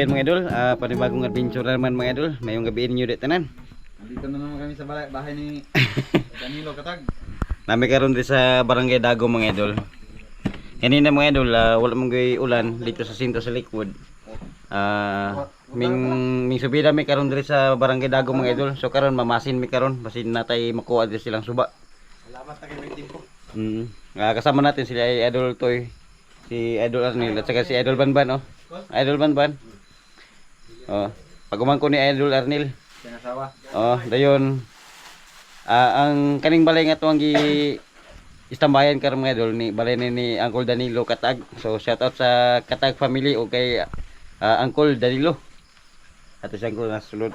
ayun mga idol, panibagong adventure na naman mga idol. Mayong gabiin nyo dito tanan. Nandito na naman kami sa bahay ni Danilo Katag. Nami karon di sa Barangay Dago mga idol. Kanina mga idol, wala mong ulan dito sa sinto sa likod. Ming subida mi karon diri sa Barangay Dago mga idol. So karon mamasin mi karon basin natay makuha diri silang suba. Salamat ta kay Timpo. Kasama natin si Idol Toy, si Idol Arnil at saka si Idol Banban oh. Idol Banban. Oh, paguman ko ni Idol Arnil. Sinasawa. Oh, dayon. Ang kaning balay nga tuwang gi istambayan karon mga idol ni balay ni Uncle Danilo Katag. So shout out sa Katag family o kay Uncle Danilo. Ato siyang ko nasulod.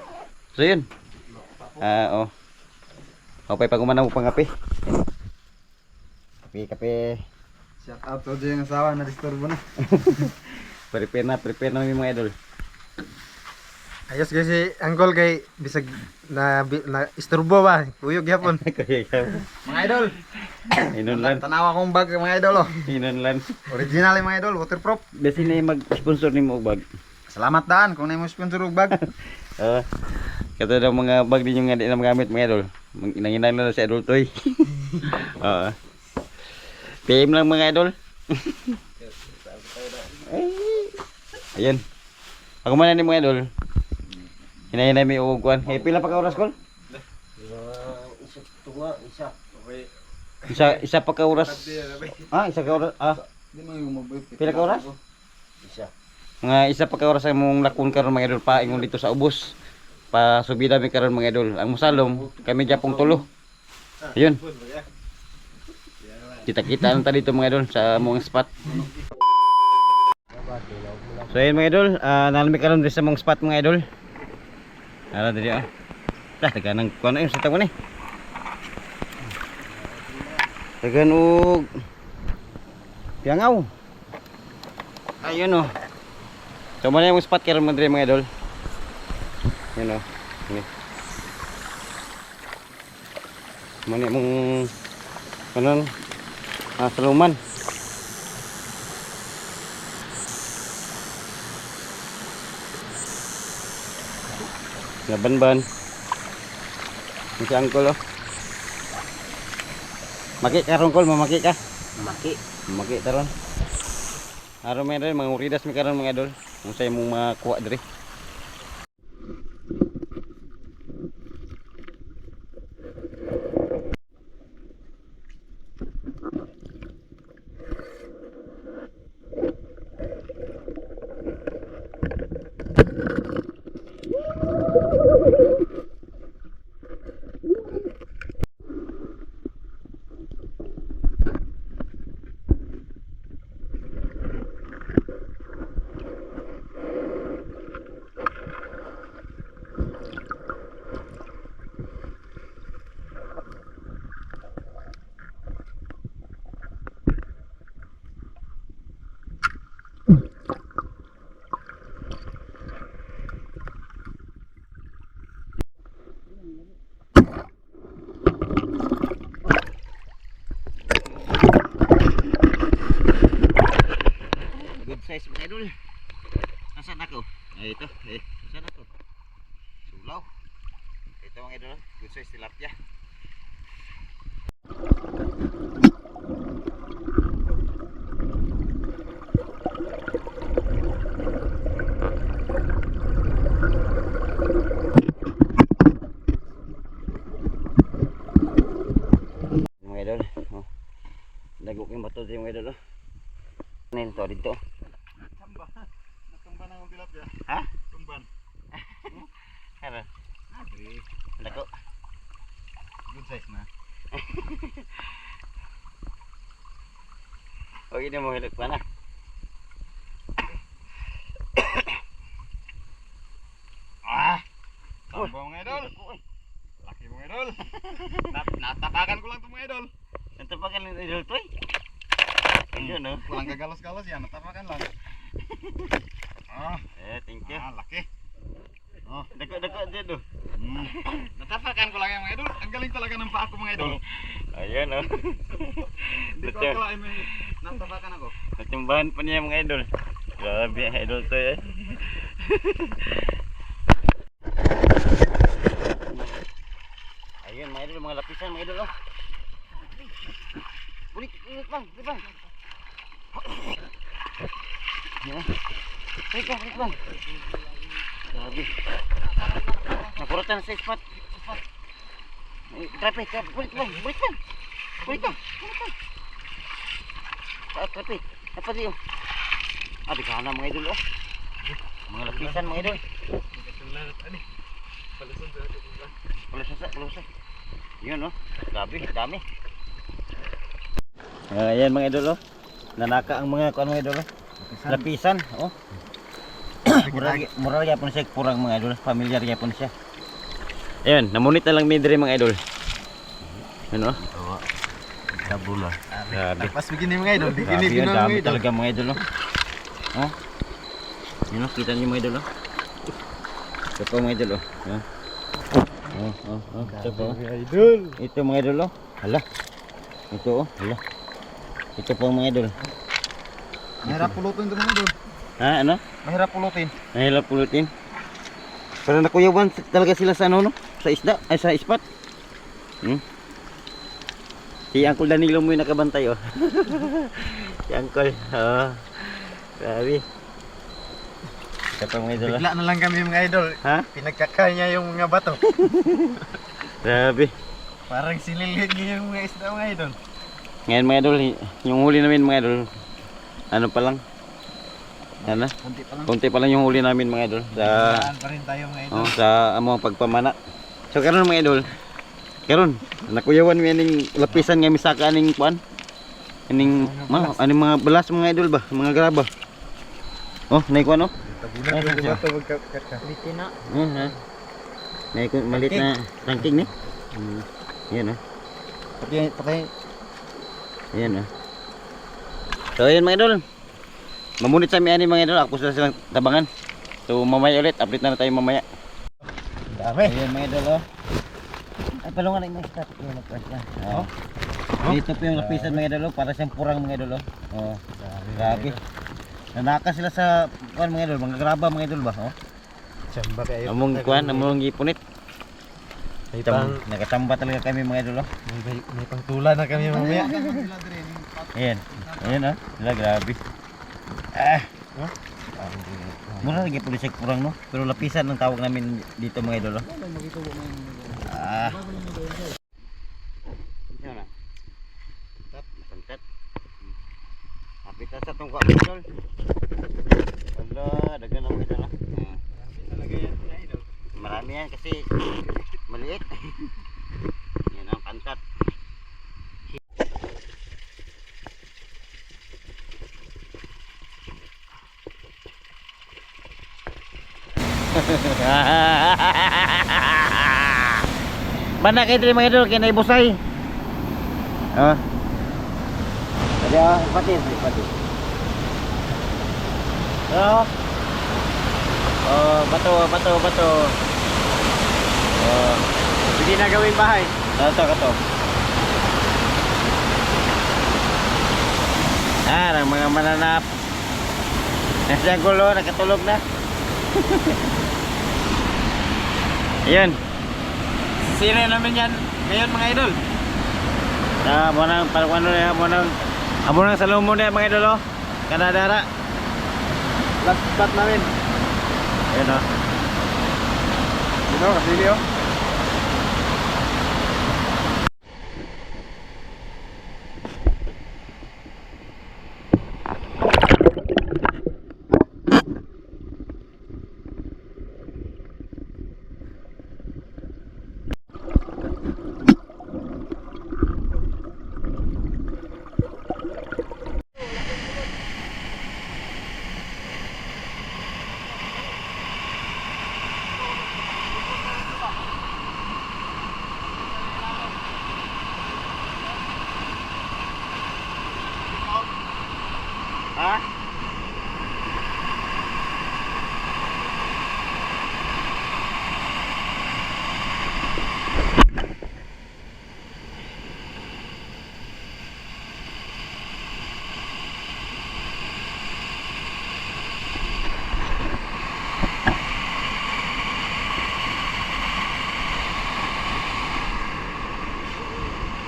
So yun. Oh. Okay, paguman na mo pangapi. Kape. Shout out to yung asawa na disturbo na. Prepare na mga idol. Ayos kasi Uncle kay bisag na isturbo ba? Uyog yapon. Mga idol. Inon lan. Tanawa kong bag mga idol oh. Inon lan. Original mga idol, waterproof. Basi na mag-sponsor nimo og bag. Salamat daan kung na mo sponsor og bag. Kato daw mga bag ninyo nga di na magamit mga idol. Nanginang na si Idol Toy. PM lang mga idol. Ayan. Ako man ni mga idol. Hinay-hinay may uguan. Pila pa ka oras kol? Isa pa ka oras. Isa ka oras. Pila ka oras? Mga isa pa ka oras ang mong lakon karon mga idol pa ingon dito sa ubos. Pa subida mi karon mga idol. Ang musalom kami japong tulo. Ayun. Kita-kita lang dito mga idol sa mong spot. So ayun mga idol, nalami karon dito sa mong spot mga idol. Ara diri ah. Taganang kuno yung sita ko ni. Tagan og tiangaw. Ayun oh. So mo na yung spot karon mga idol. Yun oh. Ni. Mo ni mong kanon saluman. Nabanban. Si Uncle oh. Maki karon kol, mamaki ka. Maki taron. Aron may rin mga uridas mi karon mga idol. Kung say mong makuha diri. Good size mga idol. Nasaan ako? Ay ito. Nasaan ako? Sulaw. Ito mga idol. Good size tilapia. Mga idol. Dagok yung bato dito mga idol. Nito dito. Natumban ang tilapia. Ha? Tumban. Kara. Dako. Good size na. O ini mo hilot pa na. Tambo mga idol. Laki mga idol. Natapakan ko lang ito mga idol. Natapakan ng idol toy. Ayun no. Walang kagalos-galos yan. Natapakan lang. Thank you. Laki. Dako dito. Natapakan ko lang yan mga idol. Ang galing talaga ng paa ko mga idol. Ayun no. Hindi ko akalain may natapakan ako. Natimbahan pa niya mga idol. Grabe idol to eh. Ayun mga idol, mga lapisan mga idol oh. Ulit bang, ulit bang. Ya. Ulit bang. Grabe. Nakuratan sa spot. Trape, ulit bang. Ulit bang. Trape. Apa dia? Abi kana mga idol oh. Mga lapisan mga idol. Palusan. Yun oh. Grabe, dami. Ayan mga idol oh. Nanaka ang mga kuan mga idol oh. Lapisan oh. Murag yapon siya kurang mga idol, familiar yapon siya. Ayan, namunit na lang mi diri mga idol. Ano? Oo. Tabula. Grabe. Pas begini mga idol, Grabe begini yun, mga dami idol. talaga mga idol oh. Oh. Yun oh, kita niyo mga idol oh. Ito po mga idol oh. Yan. Ito po. Idol. Ito mga idol oh. Hala. Ito oh, hala. Ito po mga idol. Mahirap pulutin ito mga idol. Ha, ano? Mahirap pulutin. Nahilap pulutin. Pero nakuyawan talaga sila sa ano no? Sa isda, ay sa ispat. Si Uncle Danilo mo yung nakabantay oh. Si Uncle. Grabe. Ito pa mga idol. Bigla na lang kami mga idol. Ha? Pinagkakanya yung mga bato. Grabe. Parang sililig niya yung mga isda mga idol. Ngayon mga idol, yung huli namin mga idol, ano pa lang? Ano? Kunti pa lang. Kunti pa lang yung huli namin mga idol. Sa Saan pa rin tayo mga idol. sa among pagpamana. So karon mga idol, karon nakuyawan mi aning lapisan nga misaka aning kuan. Aning aning mga belas mga idol ba, mga graba. Oh, nay kuan oh. Tabunan yung bato magkakakalitin na. Ha. Nay kuan malit na ranking ni. Yan oh. Patay. Ayan oh. So ayan mga idol. Mamunit sa ani mga idol, ako sila silang tabangan. So mamaya ulit, update na tayo mamaya. Dami. Ayan mga idol oh. Ay palungan na yung start. Ayan nagpas na. Oh. Dito po yung lapisan mga idol oh, para siyang purang mga idol oh. Oh. Grabe. Nanaka sila sa kuan mga idol, mga graba mga idol ba oh. Chamba kayo. Among kuan, among gipunit. May pang Nakatamba talaga kami mga idol oh. may pangtula na kami mamaya. Ayan. Ayan oh. Sila grabe. Mura lagi po siya kurang no. Pero lapisan ang tawag namin dito mga idol. Pantat. Kapit sa tungkol idol. Wala, dagan na mga idol. Talaga yan mga idol. Marami yan kasi maliit. Yan ang pantat. Banda kayo dito mga idol, kaya naibusay. Tadi patis. Bato. Hindi na gawin bahay. Kato. Ang mga mananap. Nasa gulo, nakatulog na. Ayan. Sira namin yan ngayon mga idol. Amo nang salumon na mga idol oh. Kanadara. Last spot namin. Ayan oh. Dito, kasili oh.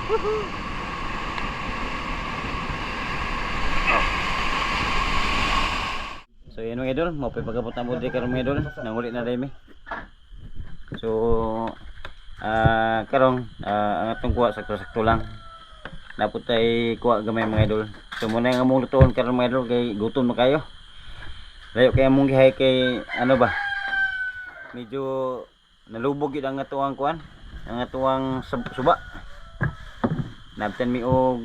So yan mga idol, mapay pagkabot na mo di karon mga idol, nanguli na daymi. So karong ang atong kuha sakto-sakto lang. Dapat tay kuha gamay mga idol. So muna nga among lutuon karon mga idol kay gutom na kayo. Layo kay among gihay kay ano ba? Medyo nalubog gid ang atuang kuan, ang atuang suba. Nabtan mi og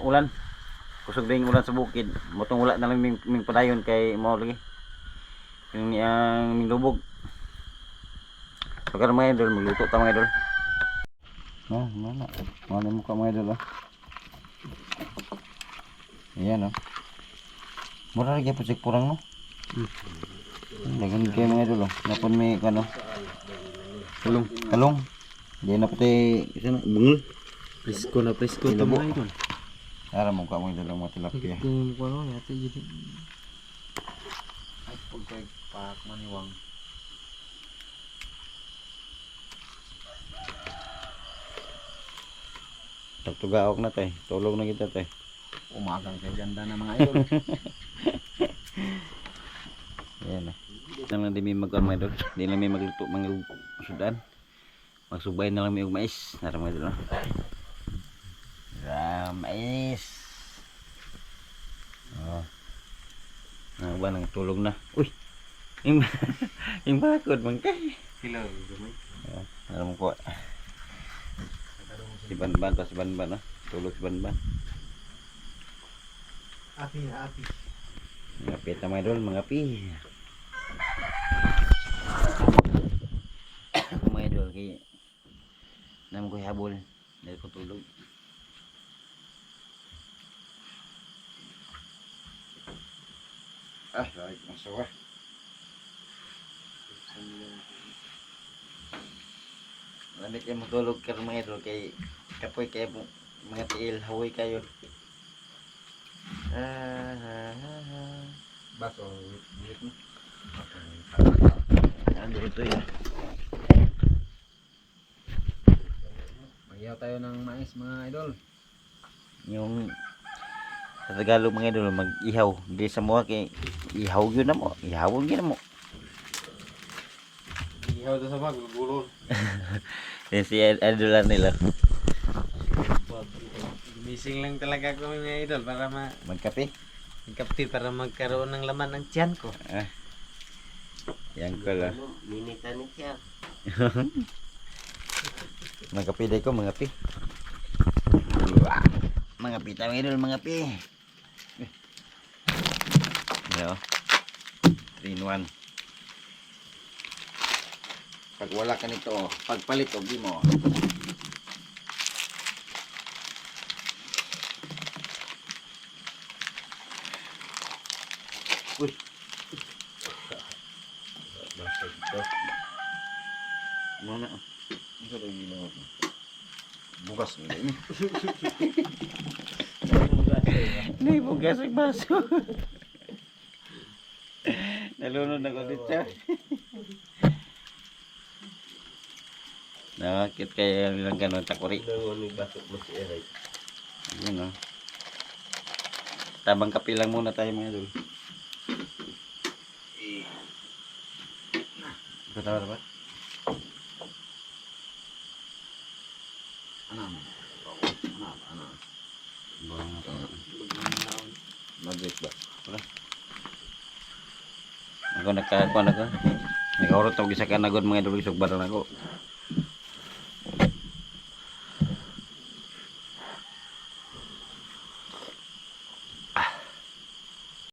ulan. Kusog ding ulan sa bukid. Motong wala na lang ming padayon kay mao lagi. Yung ang ming lubog. So karon mga idol magluto ta mga idol. Mana? Mana mo ka mga idol ah. Ayan oh. Mura lagi po kurang no. Dagan kay mga idol oh. Napon may kano. Kalong. Di na pati isa na bungol. Presko na presko to Ilabo. mga idol. Ara mo ka mga idol ang mga tilapia. Kung ko ano yata yun. Ay pagkay pak maniwang. Tugtugaok na tay. Tulog na kita tay. Umagang kay ganda na mga idol. Ayan na. Nang lang di may mag mga idol. Di lang may magluto mga sudan. Magsubay na lang may mais. Nara mga idol. Mais. Oh. Ano ba nang tulog na? Uy. Yung bakod man kay. Hello, gamay. Nara mo ko. Si Banban pa si Banban ah. Tulog si Banban. Api na api. Mga pita mga idol, mga pi. Mga idol kay nam ko habol dahil ko tulog. Right, masawa. Lamit yung matulog ka mga idol kay kapoy kay mga tiil hawoy kayo. Baso. Ano ito yun? Magyaw tayo ng mais mga idol. Yung sa Tagalog mga idol mag-ihaw. Hindi sa mga kay ihaw yun na mo. Ihawon yun na mo. Ihaw to sa bag, gulol. Yan si idolan nila. Missing lang talaga ako mga idol para Magkape. magkapti para magkaroon ng laman ng tiyan ko. Yan ko lang. Minita ni tiyan. Magkape day ko mga pi. Mga pi tayo idol mga pi. Ano? 3 in 1. Pag wala ka nito, pagpalit o mo. Uy. Basag to. Mana? Ano ba yung ginawa ko? Bukas na ini. Hindi, bukas ang baso. Nalunod na ko dito. Nakakit kaya nilang gano'n takuri. Yun o. Tabang kape lang muna tayo mga idol. Katawa ba? Ano? Mag-wait ba? Wala. Ako nagkakuan ako. Nagkaurot ako isa ka nagod mga idol. Isog barang ako.